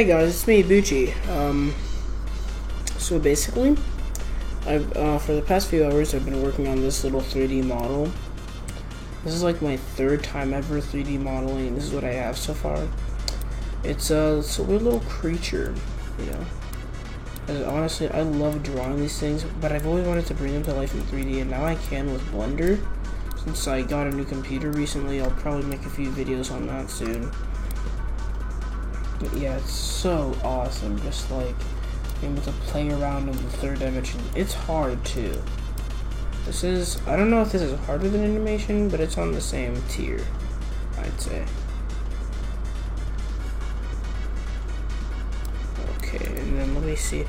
Hey guys, it's me, Bucci. So basically, I've for the past few hours I've been working on this little 3D model. This is like my third time ever 3D modeling, and this is what I have so far. It's a weird little creature, you know. And honestly, I love drawing these things, but I've always wanted to bring them to life in 3D, and now I can with Blender. Since I got a new computer recently, I'll probably make a few videos on that soon. But yeah, it's so awesome, just like being able to play around in the third dimension. It's hard too. This is, I don't know if this is harder than animation, but it's on the same tier, I'd say. Okay, and then let me see.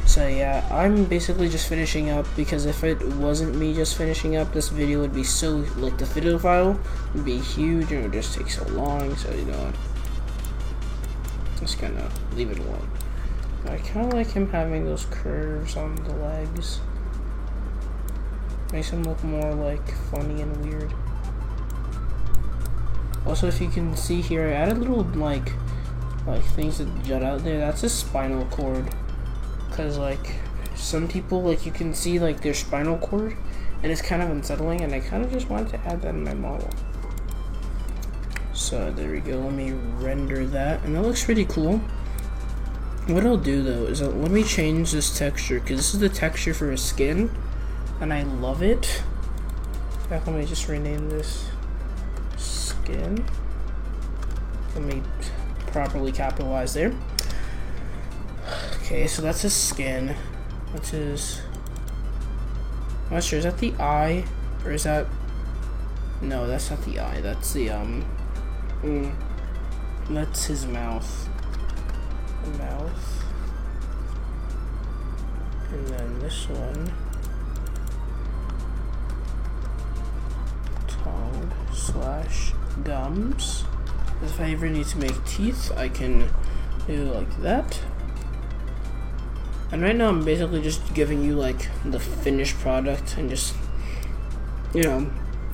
So yeah, I'm basically just finishing up, because if it wasn't me just finishing up, this video would be so, like, the video file would be huge and it would just take so long, so you know what. Just gonna leave it alone. I kind of like him having those curves on the legs. Makes him look more like funny and weird. Also, if you can see here, I added little like things that jut out there. That's a spinal cord. Cause like some people, like, you can see like their spinal cord, and it's kind of unsettling. And I kind of just wanted to add that in my model. So there we go, let me render that, and that looks pretty cool. What I'll do though is let me change this texture, because this is the texture for his skin, and I love it. In fact, let me just rename this skin. Let me properly capitalize there. Okay, so that's his skin. That's his, I'm not sure, is that the eye, or is that, no, that's not the eye, that's the, that's his mouth. The mouth. And then this one. Tongue / gums. If I ever need to make teeth, I can do like that. And right now I'm basically just giving you like the finished product and just, you know,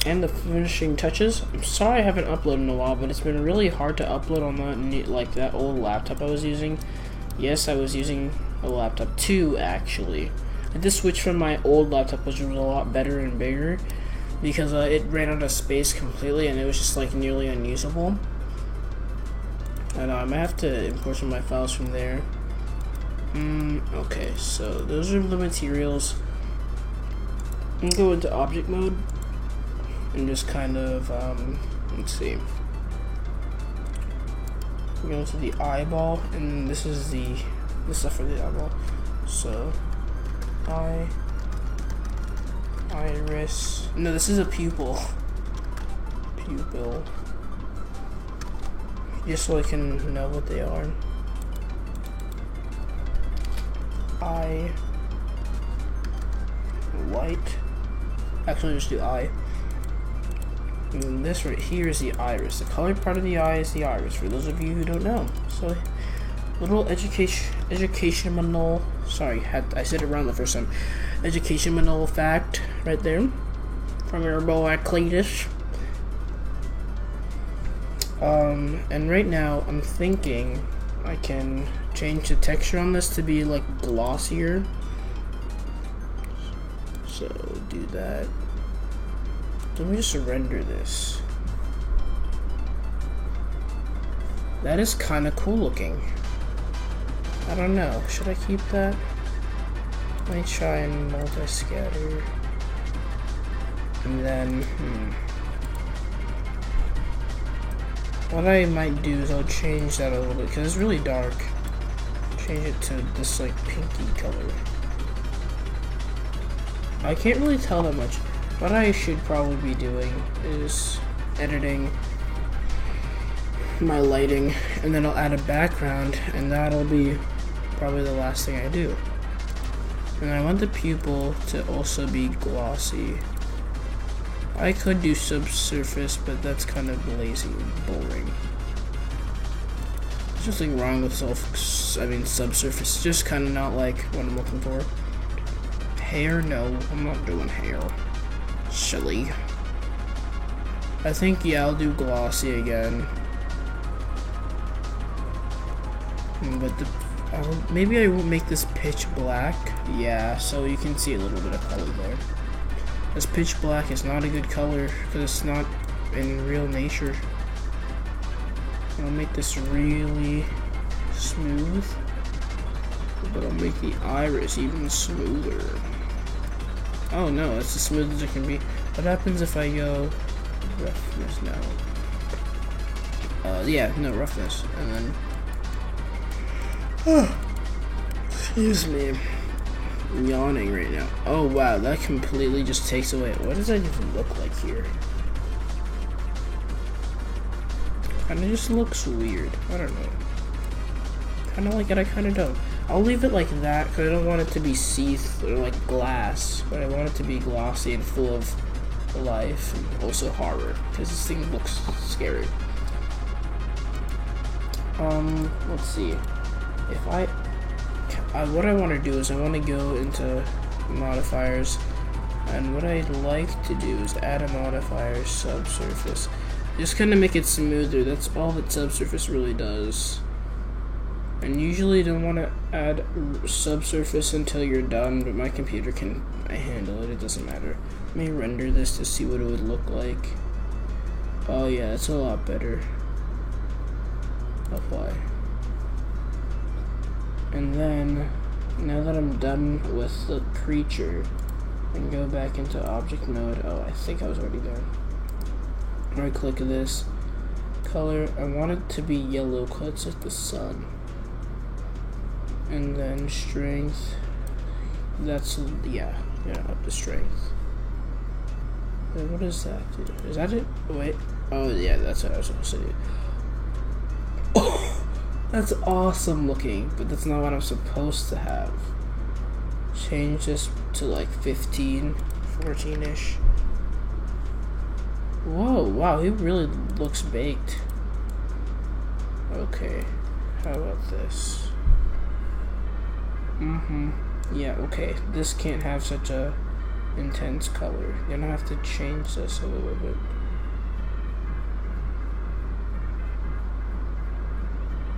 and the finishing touches. I'm sorry I haven't uploaded in a while, but it's been really hard to upload on that old laptop I was using. Yes, I was using a laptop 2 actually. I just switched from my old laptop, which was a lot better and bigger, because it ran out of space completely and it was just like nearly unusable. And I might have to import some of my files from there. Okay, so those are the materials. I'm gonna go into object mode and just kind of, let's see. We're going to the eyeball, and this is the stuff for the eyeball. So, iris. No, this is a pupil. Pupil. Just so I can know what they are. Eye. White. Actually, just do eye. And this right here is the iris. The colored part of the eye is the iris, for those of you who don't know. So, little educational, sorry, I said it wrong the first time. Educational fact right there from your boy Cletus. And right now I'm thinking I can change the texture on this to be like glossier. So do that. Let me just render this. That is kind of cool looking. I don't know. Should I keep that? Let me try and multi-scatter. And then, what I might do is I'll change that a little bit, because it's really dark. Change it to this like pinky color. I can't really tell that much. What I should probably be doing is editing my lighting, and then I'll add a background, and that'll be probably the last thing I do. And I want the pupil to also be glossy. I could do subsurface, but that's kind of lazy and boring. There's nothing wrong with subsurface. It's just kind of not like what I'm looking for. Hair? No, I'm not doing hair. Silly. I think, yeah, I'll do glossy again. But maybe I will make this pitch black. Yeah, so you can see a little bit of color there. This pitch black is not a good color because it's not in real nature. I'll make this really smooth, but I'll make the iris even smoother. Oh no, it's as smooth as it can be. What happens if I go roughness now? Yeah, no, roughness, and then excuse me, I'm yawning right now. Oh wow, that completely just takes away. What does that even look like here? Kinda just looks weird. I don't know. Kinda like it, I kinda don't. I'll leave it like that because I don't want it to be see-through, or like glass, but I want it to be glossy and full of life and also horror because this thing looks scary. Let's see. If what I want to do is I want to go into modifiers, and what I'd like to do is add a modifier, subsurface. Just kind of make it smoother. That's all that subsurface really does. And usually you don't want to add subsurface until you're done, but my computer can handle it. It doesn't matter. Let me render this to see what it would look like. Oh yeah, that's a lot better. Apply. And then, now that I'm done with the creature, and go back into object mode. Oh, I think I was already there. Right click this. Color, I want it to be yellow because it's like the sun. And then strength, that's, yeah, up to strength. And what does that do? Is that it? Wait, oh yeah, that's what I was supposed to do. Oh, that's awesome looking, but that's not what I'm supposed to have. Change this to like 15, 14-ish. Whoa, wow, he really looks baked. Okay, how about this? Yeah, okay, this can't have such a intense color. You're gonna have to change this a little bit.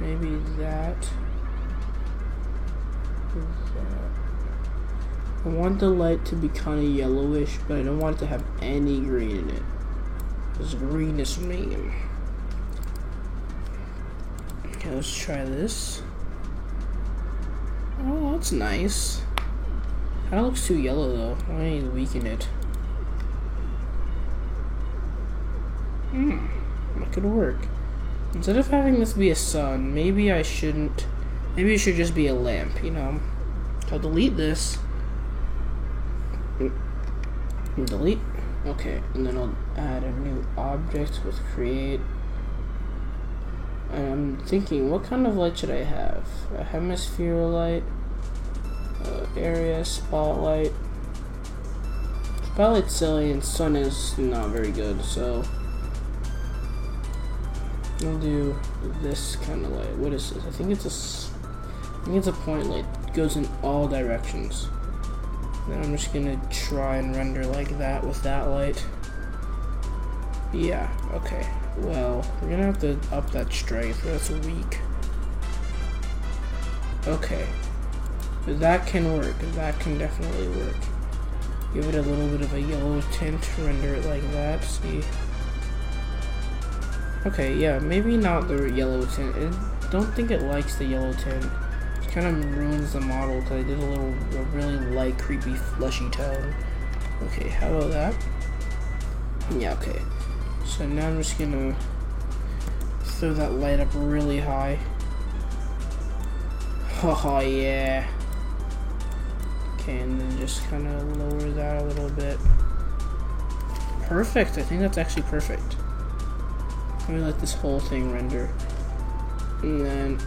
Maybe that. I want the light to be kind of yellowish, but I don't want it to have any green in it. Because green is mean. Okay, let's try this. Oh, that's nice. Kinda looks too yellow though. I need to weaken it. That could work. Instead of having this be a sun, maybe I shouldn't. Maybe it should just be a lamp, you know. I'll delete this. Delete. Okay, and then I'll add a new object with create. And I'm thinking, what kind of light should I have? A hemisphere light, area, spotlight. Spotlight's silly and sun is not very good, so I'll do this kind of light. What is this? I think it's a point light. It goes in all directions. Then I'm just gonna try and render like that with that light. Yeah, okay. Well, we're gonna have to up that strength. That's weak. Okay. That can work. That can definitely work. Give it a little bit of a yellow tint. Render it like that. See? Okay, yeah, maybe not the yellow tint. I don't think it likes the yellow tint. It kind of ruins the model because I did a really light, creepy, fleshy tone. Okay, how about that? Yeah, okay. So now I'm just gonna throw that light up really high. Oh yeah. Okay, and then just kind of lower that a little bit. Perfect. I think that's actually perfect. Let me let this whole thing render. And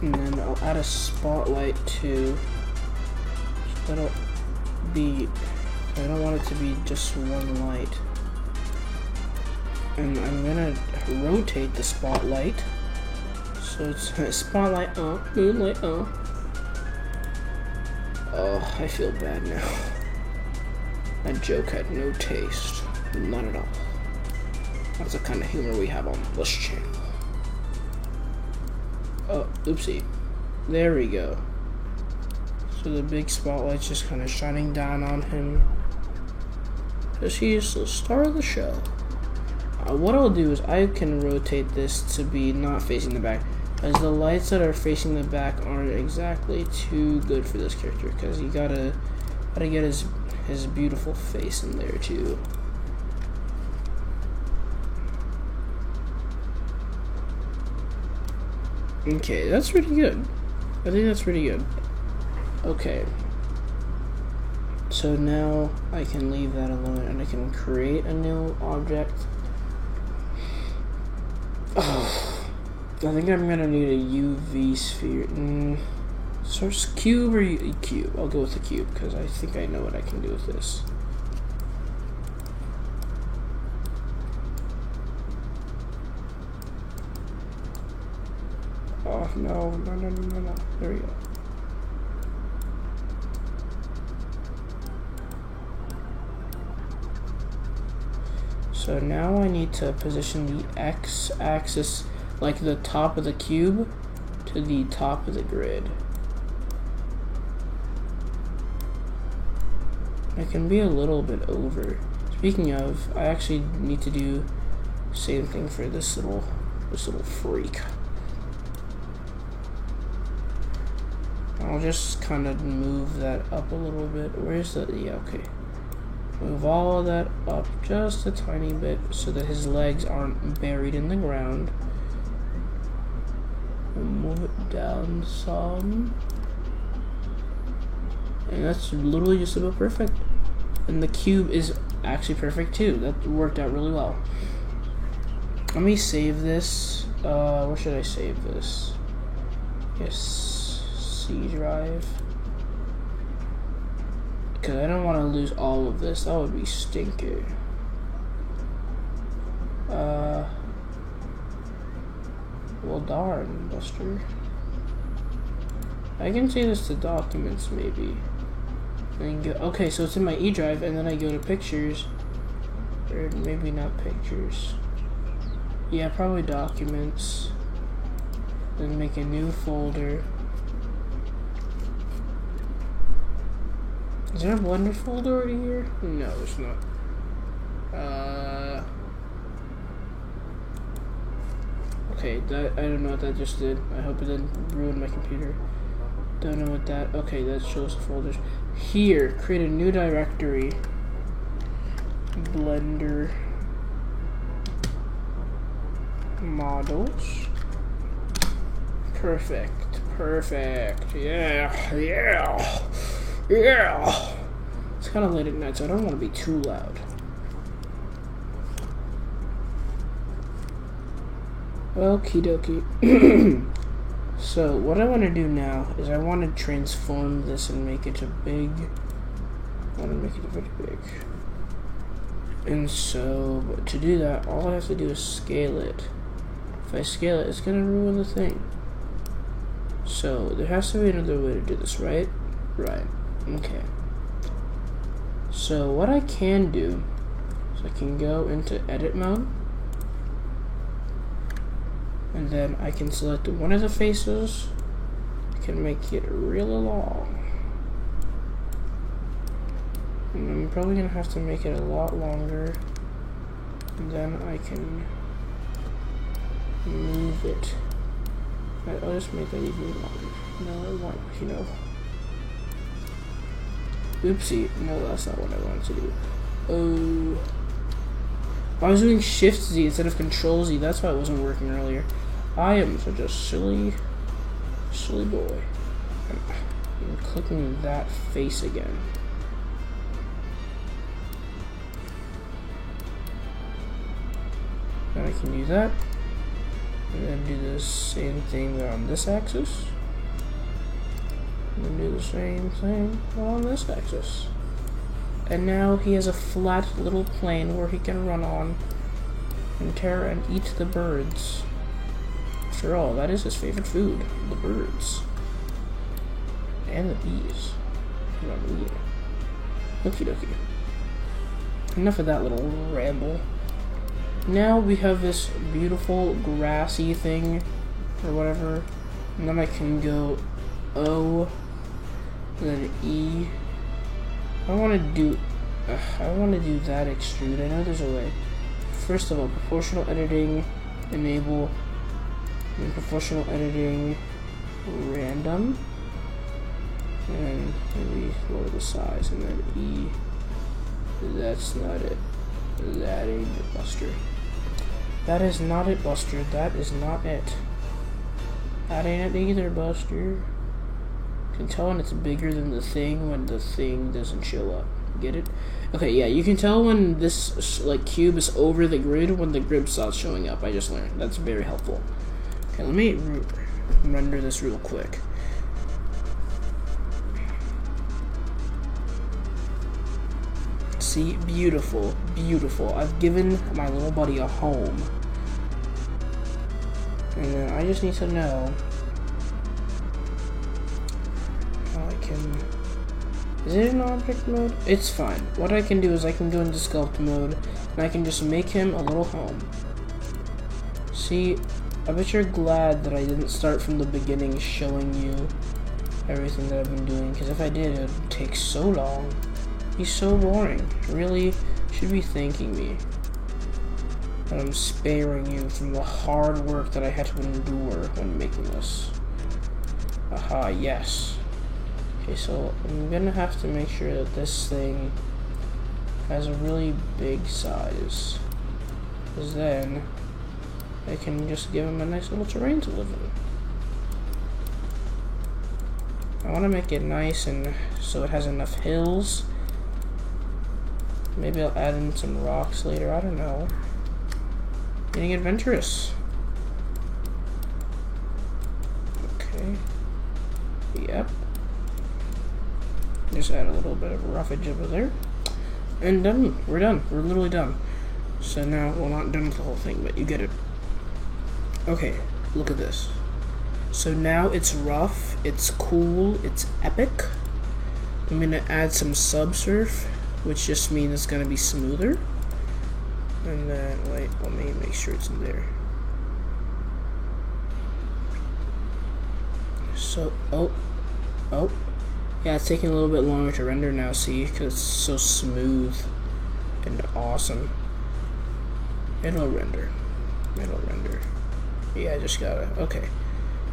then I'll add a spotlight too. That'll be, I don't want it to be just one light. And I'm gonna rotate the spotlight. So it's spotlight on, moonlight on. Oh, I feel bad now. That joke had no taste. None at all. That's the kind of humor we have on this channel. Oh, oopsie. There we go. So the big spotlight's just kind of shining down on him, because he is the star of the show. What I'll do is I can rotate this to be not facing the back, as the lights that are facing the back aren't exactly too good for this character, because you gotta get his beautiful face in there too. Okay, that's pretty good. I think that's pretty good. Okay. So now I can leave that alone and I can create a new object. Oh, I think I'm gonna need a UV sphere. Source cube or cube? I'll go with the cube because I think I know what I can do with this. Oh no. There we go. So now I need to position the x-axis, like the top of the cube, to the top of the grid. I can be a little bit over. Speaking of, I actually need to do the same thing for this little freak. I'll just kind of move that up a little bit. Where's the, yeah, okay. Move all of that up just a tiny bit so that his legs aren't buried in the ground. And move it down some. And that's literally just about perfect. And the cube is actually perfect too. That worked out really well. Let me save this. Where should I save this? Yes, C drive. Because I don't want to lose all of this. That would be stinky. Well, darn, Buster. I can save this to documents, maybe. And go, okay, so it's in my E drive, and then I go to pictures. Or maybe not pictures. Yeah, probably documents. Then make a new folder. Is there a Blender folder already here? No, it's not. Okay, that I don't know what that just did. I hope it didn't ruin my computer. Don't know what that. Okay, that shows the folders. Here, create a new directory. Blender models. Perfect. Yeah. It's kind of late at night, so I don't want to be too loud. Okie dokie. So what I want to do now is I want to transform this and make it a big. I want to make it very big. And so to do that, all I have to do is scale it. If I scale it, it's gonna ruin the thing. So there has to be another way to do this, right? Right. Okay. So what I can do is I can go into edit mode. And then I can select one of the faces. I can make it really long. And I'm probably gonna have to make it a lot longer. And then I can move it. I'll just make that even longer. No, I want, you know. Oopsie. No, that's not what I wanted to do. Oh. I was doing Shift Z instead of Control Z. That's why it wasn't working earlier. I am such a silly boy. I'm clicking that face again. Then I can do that. And then do the same thing on this axis. And then do the same thing on this axis. And now he has a flat little plane where he can run on and tear and eat the birds. After all, that is his favorite food, the birds. And the bees. Okie dokie. Enough of that little ramble. now we have this beautiful grassy thing, or whatever. And then I can go O, and then E. I want to do that extrude. I know there's a way. First of all, proportional editing, enable, and proportional editing, random, and maybe lower the size, and then E. That's not it. That ain't it, Buster. That is not it, Buster. That is not it. That ain't it either, Buster. You can tell when it's bigger than the thing when the thing doesn't show up. Get it? Okay, yeah, you can tell when this like cube is over the grid when the grid starts showing up. I just learned. That's very helpful. Okay, let me render this real quick. See, beautiful, beautiful. I've given my little buddy a home. And then I just need to know how I can... Is it in object mode? It's fine. What I can do is I can go into sculpt mode and I can just make him a little home. See, I bet you're glad that I didn't start from the beginning showing you everything that I've been doing, because if I did, it would take so long. He's so boring. Really should be thanking me that I'm sparing you from the hard work that I had to endure when making this. Aha, yes. Okay, so I'm gonna have to make sure that this thing has a really big size, because then I can just give him a nice little terrain to live in. I want to make it nice and so it has enough hills. Maybe I'll add in some rocks later, I don't know. Getting adventurous. Okay. Yep. Just add a little bit of roughage over there. And done. We're done. We're literally done. So now, well, not done with the whole thing, but you get it. Okay, look at this. So now it's rough, it's cool, it's epic. I'm gonna add some subsurf, which just means it's gonna be smoother. And then, wait, let me make sure it's in there. So, oh. Yeah, it's taking a little bit longer to render now, see, because it's so smooth and awesome. It'll render. Yeah, I just gotta, okay.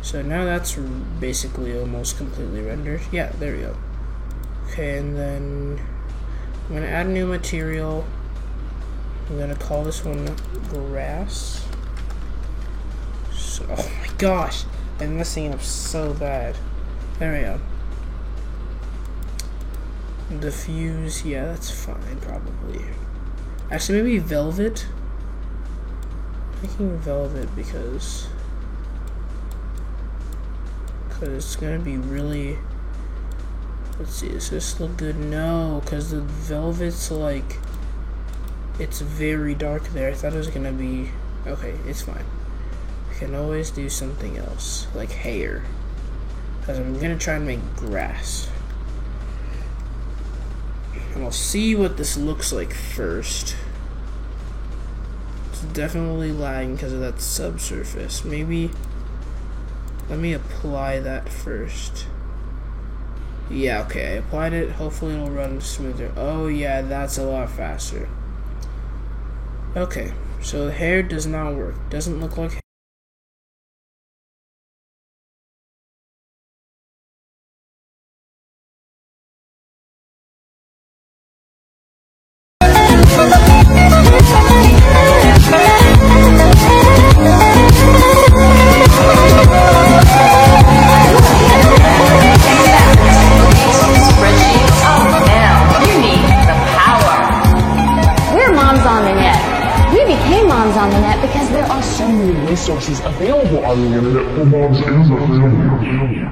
So now that's basically almost completely rendered. Yeah, there we go. Okay, and then I'm gonna add a new material. I'm gonna call this one grass. So, oh my gosh, I'm messing up so bad. There we go. Diffuse, yeah, that's fine, probably. Actually, maybe velvet. I'm thinking velvet because it's gonna be really. Let's see, does this look good? No, because the velvet's like, it's very dark there. I thought it was gonna be, okay, it's fine. I can always do something else, like hair, because I'm gonna try and make grass. And I'll see what this looks like first. It's definitely lagging because of that subsurface. Maybe, let me apply that first. Yeah, okay, I applied it. Hopefully it'll run smoother. Oh yeah, that's a lot faster. Okay, so the hair does not work. Doesn't look like hair. On the net because there are so many resources available on the internet for moms and the family.